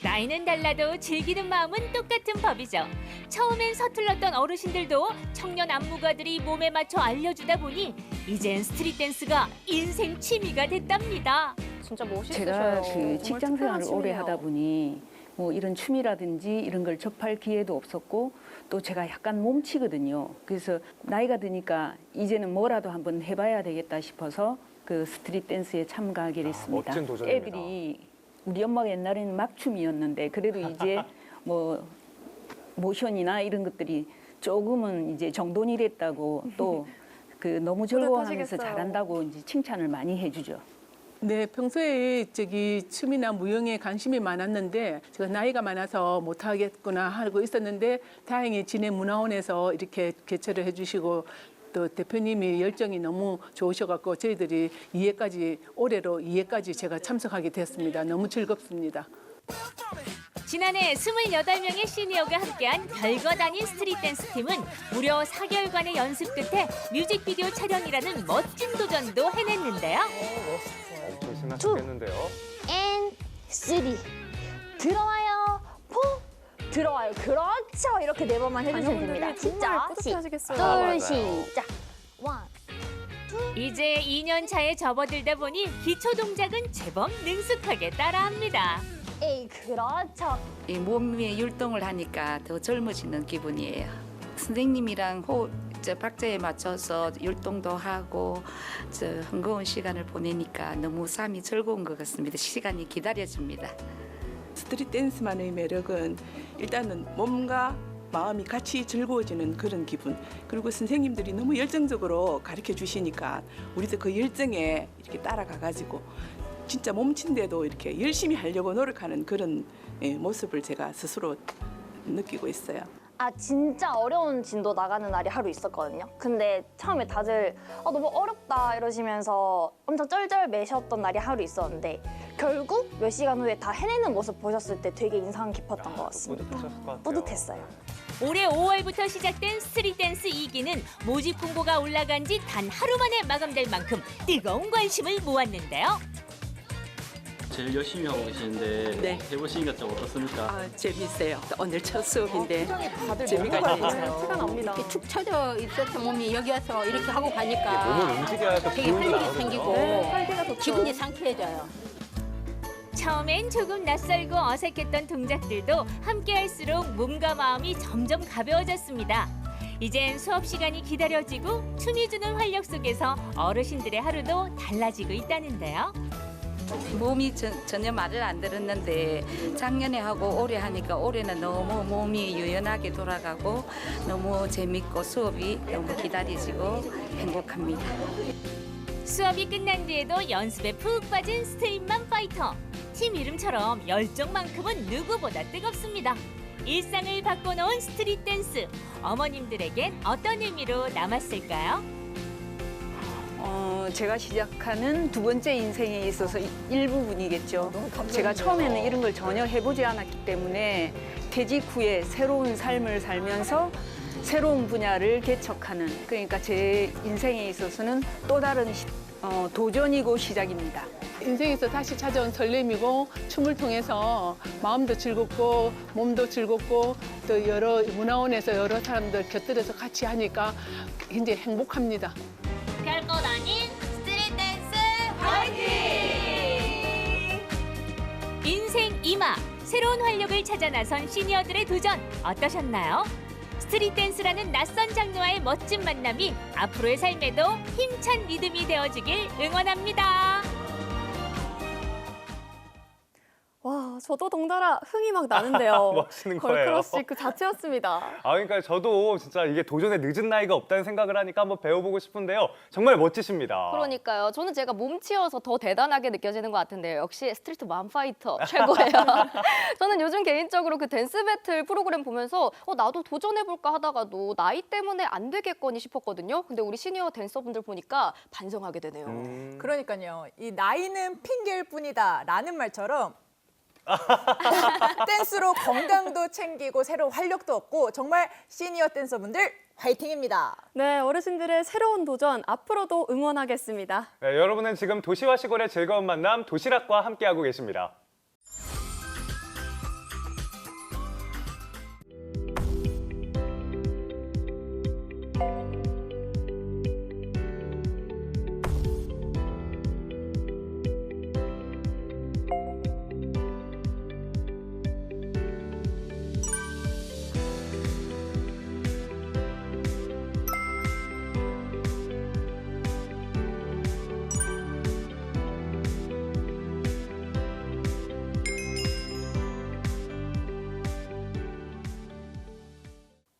나이는 달라도 즐기는 마음은 똑같은 법이죠. 처음엔 서툴렀던 어르신들도 청년 안무가들이 몸에 맞춰 알려주다 보니 이젠 스트릿 댄스가 인생 취미가 됐답니다. 진짜 멋있으셔요. 제가 그 직장 생활을 오래 하다 보니 뭐 이런 춤이라든지 이런 걸 접할 기회도 없었고 또 제가 약간 몸치거든요. 그래서 나이가 드니까 이제는 뭐라도 한번 해봐야 되겠다 싶어서 그 스트릿 댄스에 참가하게 됐습니다. 멋진 도전입니다. 애들이 우리 엄마가 옛날에는 막춤이었는데 그래도 이제 뭐 모션이나 이런 것들이 조금은 이제 정돈이 됐다고 또 그 너무 즐거워하면서 잘한다고 이제 칭찬을 많이 해주죠. 네, 평소에 춤이나 무용에 관심이 많았는데 제가 나이가 많아서 못하겠구나 하고 있었는데 다행히 진해문화원에서 이렇게 개최를 해주시고 또 대표님이 열정이 너무 좋으셔갖고 저희들이 올해로 2회까지 제가 참석하게 됐습니다. 너무 즐겁습니다. 지난해 28명의 시니어가 함께한 별것 아닌 스트릿 댄스 팀은 무려 4개월간의 연습 끝에 뮤직비디오 촬영이라는 멋진 도전도 해냈는데요. 엄청 신나셨겠는데요. and 3 들어와요 4 들어와요. 그렇죠. 이렇게 4번만 해주시면 됩니다. 진짜 둘 시작 1 이제 2년 차에 접어들다 보니 기초 동작은 제법 능숙하게 따라합니다. 에이 그렇죠. 이 몸의 율동을 하니까 더 젊어지는 기분이에요. 선생님이랑 박자에 맞춰서 율동도 하고 흥겨운 시간을 보내니까 너무 삶이 즐거운 것 같습니다. 시간이 기다려집니다. 스트릿 댄스만의 매력은 일단은 몸과 마음이 같이 즐거워지는 그런 기분. 그리고 선생님들이 너무 열정적으로 가르쳐 주시니까 우리도 그 열정에 이렇게 따라가가지고 진짜 몸친데도 이렇게 열심히 하려고 노력하는 그런 모습을 제가 스스로 느끼고 있어요. 진짜 어려운 진도 나가는 날이 하루 있었거든요. 근데 처음에 다들 너무 어렵다 이러시면서 엄청 쩔쩔매셨던 날이 하루 있었는데 결국 몇 시간 후에 다 해내는 모습 보셨을 때 되게 인상 깊었던 것 같습니다. 뿌듯했어요. 올해 5월부터 시작된 스트릿 댄스 2기는 모집 공고가 올라간 지 단 하루 만에 마감될 만큼 뜨거운 관심을 모았는데요. 제일 열심히 하고 계시는데 네. 해보시니까 좀 어떻습니까? 재밌어요. 오늘 첫 수업인데 다들 재미가 있어요. 티가 납니다. 이렇게 축 처져 있었던 몸이 여기 와서 이렇게 하고 가니까 몸을 움직여야 또 되게 기운이 활력이 나오는 생기고 거죠. 기분이 상쾌해져요. 처음엔 조금 낯설고 어색했던 동작들도 함께할수록 몸과 마음이 점점 가벼워졌습니다. 이젠 수업 시간이 기다려지고 춤이 주는 활력 속에서 어르신들의 하루도 달라지고 있다는데요. 몸이 전혀 말을 안 들었는데 작년에 하고 올해 하니까 올해는 너무 몸이 유연하게 돌아가고 너무 재밌고 수업이 너무 기다려지고 행복합니다. 수업이 끝난 뒤에도 연습에 푹 빠진 스트릿만 파이터. 팀 이름처럼 열정만큼은 누구보다 뜨겁습니다. 일상을 바꿔놓은 스트릿 댄스. 어머님들에겐 어떤 의미로 남았을까요? 제가 시작하는 두 번째 인생에 있어서 일부분이겠죠. 제가 처음에는 이런 걸 전혀 해보지 않았기 때문에 퇴직 후에 새로운 삶을 살면서 새로운 분야를 개척하는, 그러니까 제 인생에 있어서는 또 다른 도전이고 시작입니다. 인생에서 다시 찾아온 설렘이고 춤을 통해서 마음도 즐겁고 몸도 즐겁고 또 여러 문화원에서 여러 사람들 곁들여서 같이 하니까 굉장히 행복합니다. 별것 아닌 스트릿 댄스 화이팅! 인생 이마 새로운 활력을 찾아 나선 시니어들의 도전 어떠셨나요? 스트릿 댄스라는 낯선 장르와의 멋진 만남이 앞으로의 삶에도 힘찬 리듬이 되어주길 응원합니다. 와, 저도 덩달아 흥이 막 나는데요. 멋있는 거예요. 걸크러쉬 그 자체였습니다. 그러니까 저도 진짜 이게 도전에 늦은 나이가 없다는 생각을 하니까 한번 배워보고 싶은데요. 정말 멋지십니다. 그러니까요. 저는 제가 몸치여서 더 대단하게 느껴지는 것 같은데요. 역시 스트리트 맘파이터 최고예요. 저는 요즘 개인적으로 그 댄스 배틀 프로그램 보면서 나도 도전해볼까 하다가도 나이 때문에 안 되겠거니 싶었거든요. 근데 우리 시니어 댄서분들 보니까 반성하게 되네요. 그러니까요. 이 나이는 핑계일 뿐이다라는 말처럼 댄스로 건강도 챙기고 새로운 활력도 얻고 정말 시니어 댄서분들 화이팅입니다. 네, 어르신들의 새로운 도전 앞으로도 응원하겠습니다. 네, 여러분은 지금 도시와 시골의 즐거운 만남 도시락과 함께하고 계십니다.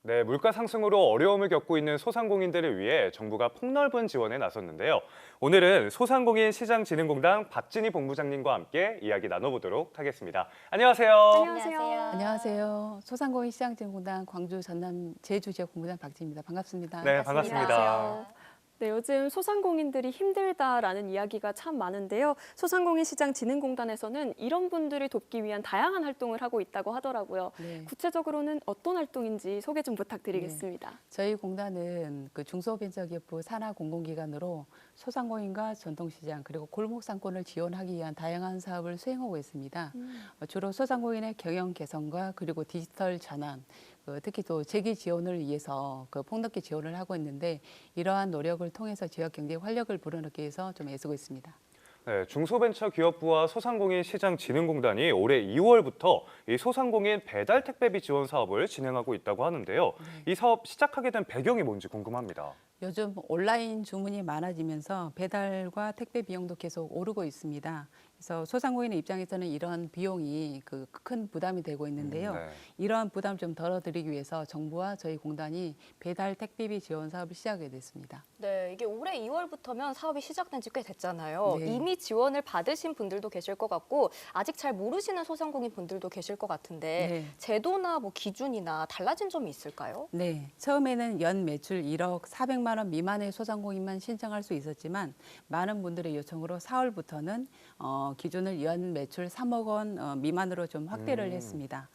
네, 물가 상승으로 어려움을 겪고 있는 소상공인들을 위해 정부가 폭넓은 지원에 나섰는데요. 오늘은 소상공인 시장진흥공단 박진희 본부장님과 함께 이야기 나눠보도록 하겠습니다. 안녕하세요. 안녕하세요. 소상공인 시장진흥공단 광주 전남 제주 지역 본부장 박진희입니다. 반갑습니다. 네, 반갑습니다. 네, 요즘 소상공인들이 힘들다라는 이야기가 참 많은데요. 소상공인 시장진흥공단에서는 이런 분들을 돕기 위한 다양한 활동을 하고 있다고 하더라고요. 네. 구체적으로는 어떤 활동인지 소개 좀 부탁드리겠습니다. 네. 저희 공단은 그 중소벤처기업부 산하공공기관으로 소상공인과 전통시장 그리고 골목상권을 지원하기 위한 다양한 사업을 수행하고 있습니다. 주로 소상공인의 경영 개선과 그리고 디지털 전환, 특히 또 재기 지원을 위해서 폭넓게 지원을 하고 있는데 이러한 노력을 통해서 지역 경제 활력을 불어넣기 위해서 좀 애쓰고 있습니다. 네, 중소벤처기업부와 소상공인시장진흥공단이 올해 2월부터 이 소상공인 배달 택배비 지원 사업을 진행하고 있다고 하는데요. 이 사업 시작하게 된 배경이 뭔지 궁금합니다. 요즘 온라인 주문이 많아지면서 배달과 택배 비용도 계속 오르고 있습니다. 그래서 소상공인의 입장에서는 이런 비용이 큰 부담이 되고 있는데요. 이러한 부담을 좀 덜어드리기 위해서 정부와 저희 공단이 배달 택배비 지원 사업을 시작하게 됐습니다. 네, 이게 올해 2월부터면 사업이 시작된 지 꽤 됐잖아요. 네. 이미 지원을 받으신 분들도 계실 것 같고 아직 잘 모르시는 소상공인 분들도 계실 것 같은데 네. 제도나 뭐 기준이나 달라진 점이 있을까요? 네, 처음에는 연 매출 1억 400만 원 미만의 소상공인만 신청할 수 있었지만 많은 분들의 요청으로 4월부터는 기준을 연 매출 3억 원 미만으로 좀 확대를 했습니다.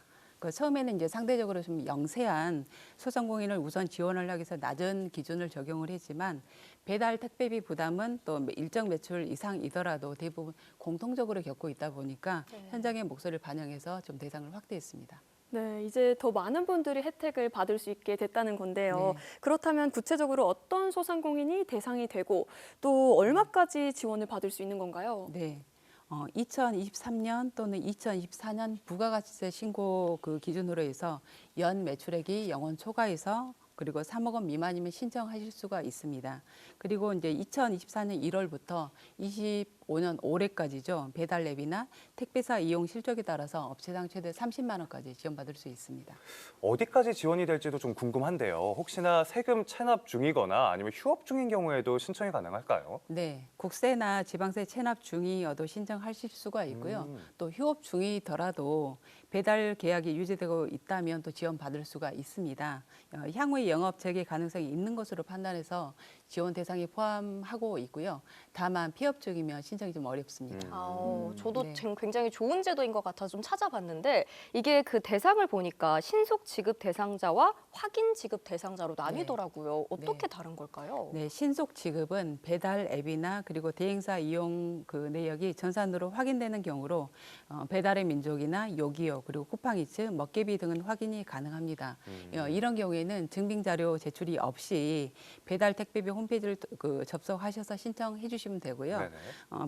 처음에는 이제 상대적으로 좀 영세한 소상공인을 우선 지원을 하기 위해서 낮은 기준을 적용을 했지만 배달 택배비 부담은 또 일정 매출 이상이더라도 대부분 공통적으로 겪고 있다 보니까 현장의 목소리를 반영해서 좀 대상을 확대했습니다. 네, 이제 더 많은 분들이 혜택을 받을 수 있게 됐다는 건데요. 네. 그렇다면 구체적으로 어떤 소상공인이 대상이 되고 또 얼마까지 지원을 받을 수 있는 건가요? 네. 2023년 또는 2024년 부가가치세 신고 기준으로 해서 연 매출액이 0원 초과해서 그리고 3억 원 미만이면 신청하실 수가 있습니다. 그리고 이제 2024년 1월부터 25년 올해까지죠. 배달 앱이나 택배사 이용 실적에 따라서 업체당 최대 30만 원까지 지원받을 수 있습니다. 어디까지 지원이 될지도 좀 궁금한데요. 혹시나 세금 체납 중이거나 아니면 휴업 중인 경우에도 신청이 가능할까요? 네, 국세나 지방세 체납 중이어도 신청하실 수가 있고요. 또 휴업 중이더라도 배달 계약이 유지되고 있다면 또 지원받을 수가 있습니다. 향후에 영업 재개 가능성이 있는 것으로 판단해서 지원 대상에 포함하고 있고요. 다만 폐업 중이면 신청이 좀 어렵습니다. 저도 네. 지금 굉장히 좋은 제도인 것 같아서 좀 찾아봤는데 이게 그 대상을 보니까 신속 지급 대상자와 확인 지급 대상자로 나뉘더라고요. 어떻게 다른 걸까요? 네, 신속 지급은 배달 앱이나 그리고 대행사 이용 그 내역이 전산으로 확인되는 경우로 배달의 민족이나 요기요 그리고 쿠팡이츠, 먹개비 등은 확인이 가능합니다. 이런 경우에는 증빙 자료 제출이 없이 배달 택배비 홈페이지를 접속하셔서 신청해 주시면 되고요.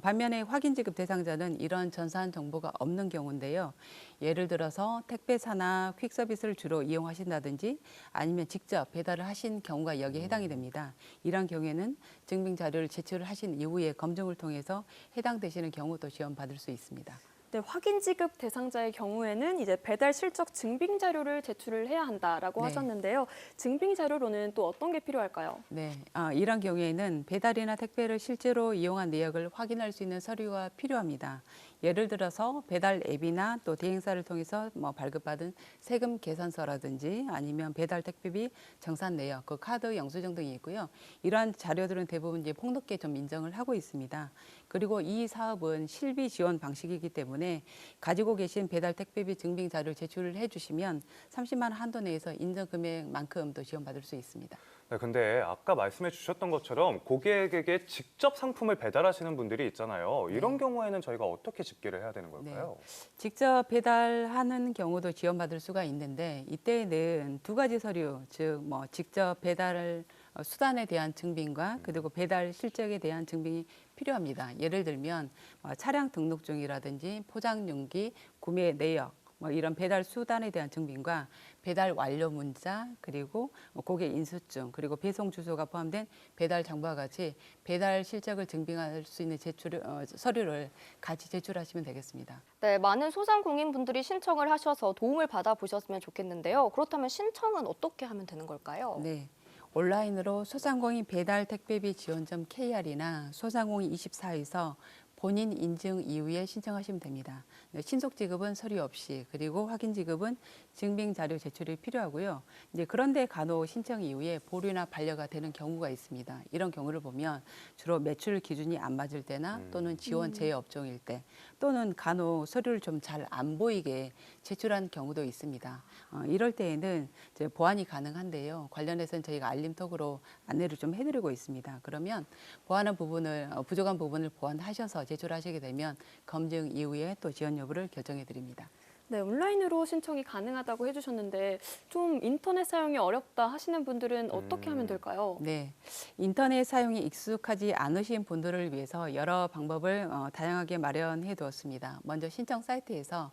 반면에 확인 지급 대상자는 이런 전산 정보가 없는 경우인데요. 예를 들어서 택배사나 퀵서비스를 주로 이용하신다든지 아니면 직접 배달을 하신 경우가 여기에 해당이 됩니다. 이런 경우에는 증빙 자료를 제출을 하신 이후에 검증을 통해서 해당되시는 경우도 지원받을 수 있습니다. 네, 확인 지급 대상자의 경우에는 이제 배달 실적 증빙 자료를 제출을 해야 한다라고 네. 하셨는데요. 증빙 자료로는 또 어떤 게 필요할까요? 네, 이런 경우에는 배달이나 택배를 실제로 이용한 내역을 확인할 수 있는 서류가 필요합니다. 예를 들어서 배달 앱이나 또 대행사를 통해서 발급받은 세금 계산서라든지 아니면 배달 택배비 정산 내역, 그 카드 영수증 등이 있고요. 이러한 자료들은 대부분 이제 폭넓게 좀 인정을 하고 있습니다. 그리고 이 사업은 실비 지원 방식이기 때문에 가지고 계신 배달 택배비 증빙 자료를 제출을 해주시면 30만 원 한도 내에서 인정 금액만큼 또 지원받을 수 있습니다. 네, 근데 아까 말씀해 주셨던 것처럼 고객에게 직접 상품을 배달하시는 분들이 있잖아요. 이런 경우에는 저희가 어떻게 집계를 해야 되는 걸까요? 직접 배달하는 경우도 지원받을 수가 있는데 이때는 두 가지 서류, 즉 직접 배달 수단에 대한 증빙과 그리고 배달 실적에 대한 증빙이 필요합니다. 예를 들면 차량 등록증이라든지 포장용기, 구매 내역, 이런 배달 수단에 대한 증빙과 배달 완료 문자, 그리고 고객 인수증, 그리고 배송 주소가 포함된 배달 정보와 같이 배달 실적을 증빙할 수 있는 서류를 같이 제출하시면 되겠습니다. 네, 많은 소상공인분들이 신청을 하셔서 도움을 받아보셨으면 좋겠는데요. 그렇다면 신청은 어떻게 하면 되는 걸까요? 네. 온라인으로 소상공인 배달 택배비 지원점 KR이나 소상공인 24에서 본인 인증 이후에 신청하시면 됩니다. 신속 지급은 서류 없이, 그리고 확인 지급은 증빙 자료 제출이 필요하고요. 그런데 간혹 신청 이후에 보류나 반려가 되는 경우가 있습니다. 이런 경우를 보면 주로 매출 기준이 안 맞을 때나 또는 지원 제외 업종일 때 또는 간혹 서류를 좀 잘 안 보이게 제출한 경우도 있습니다. 이럴 때에는 이제 보완이 가능한데요. 관련해서는 저희가 알림톡으로 안내를 좀 해드리고 있습니다. 그러면 보완한 부분을 부족한 부분을 보완하셔서 제출하시게 되면 검증 이후에 또 지원 여부를 결정해 드립니다. 네, 온라인으로 신청이 가능하다고 해주셨는데 좀 인터넷 사용이 어렵다 하시는 분들은 어떻게 하면 될까요? 네, 인터넷 사용이 익숙하지 않으신 분들을 위해서 여러 방법을 다양하게 마련해 두었습니다. 먼저 신청 사이트에서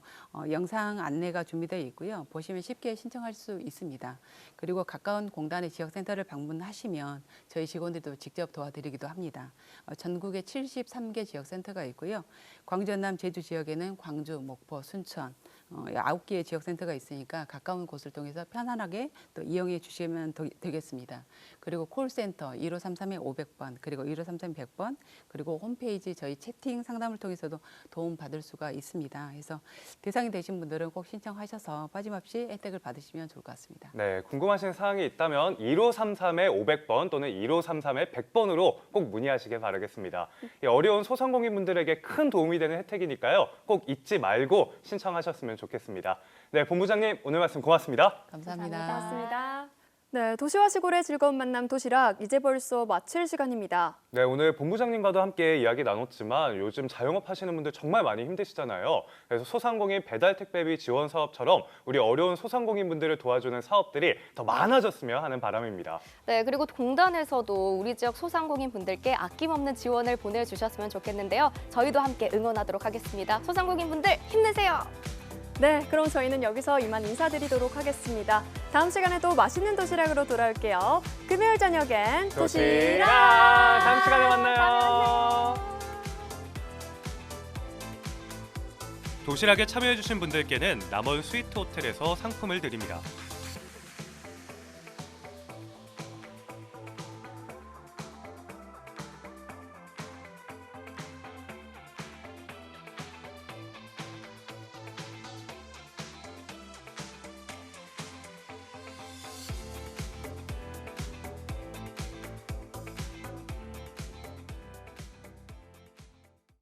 영상 안내가 준비되어 있고요. 보시면 쉽게 신청할 수 있습니다. 그리고 가까운 공단의 지역센터를 방문하시면 저희 직원들도 직접 도와드리기도 합니다. 전국에 73개 지역센터가 있고요. 광주, 전남, 제주 지역에는 광주, 목포, 순천 9개의 지역센터가 있으니까 가까운 곳을 통해서 편안하게 또 이용해 주시면 되겠습니다. 그리고 콜센터 1533-500번, 그리고 1533-100번, 그리고 홈페이지 저희 채팅 상담을 통해서도 도움 받을 수가 있습니다. 그래서 대상이 되신 분들은 꼭 신청하셔서 빠짐없이 혜택을 받으시면 좋을 것 같습니다. 네, 궁금하신 사항이 있다면 1533-500번 또는 1533-100번으로 꼭 문의하시길 바라겠습니다. 어려운 소상공인분들에게 큰 도움이 되는 혜택이니까요. 꼭 잊지 말고 신청하셨으면 좋겠습니다. 네, 본부장님 오늘 말씀 고맙습니다. 감사합니다. 고맙습니다. 네, 도시와 시골의 즐거운 만남 도시락 이제 벌써 마칠 시간입니다. 네, 오늘 본부장님과도 함께 이야기 나눴지만 요즘 자영업 하시는 분들 정말 많이 힘드시잖아요. 그래서 소상공인 배달 택배비 지원 사업처럼 우리 어려운 소상공인 분들을 도와주는 사업들이 더 많아졌으면 하는 바람입니다. 네, 그리고 공단에서도 우리 지역 소상공인 분들께 아낌없는 지원을 보내주셨으면 좋겠는데요. 저희도 함께 응원하도록 하겠습니다. 소상공인 분들 힘내세요. 네, 그럼 저희는 여기서 이만 인사드리도록 하겠습니다. 다음 시간에도 맛있는 도시락으로 돌아올게요. 금요일 저녁엔 도시락! 다음 시간에 만나요. 도시락에 참여해주신 분들께는 남원 스위트 호텔에서 상품을 드립니다.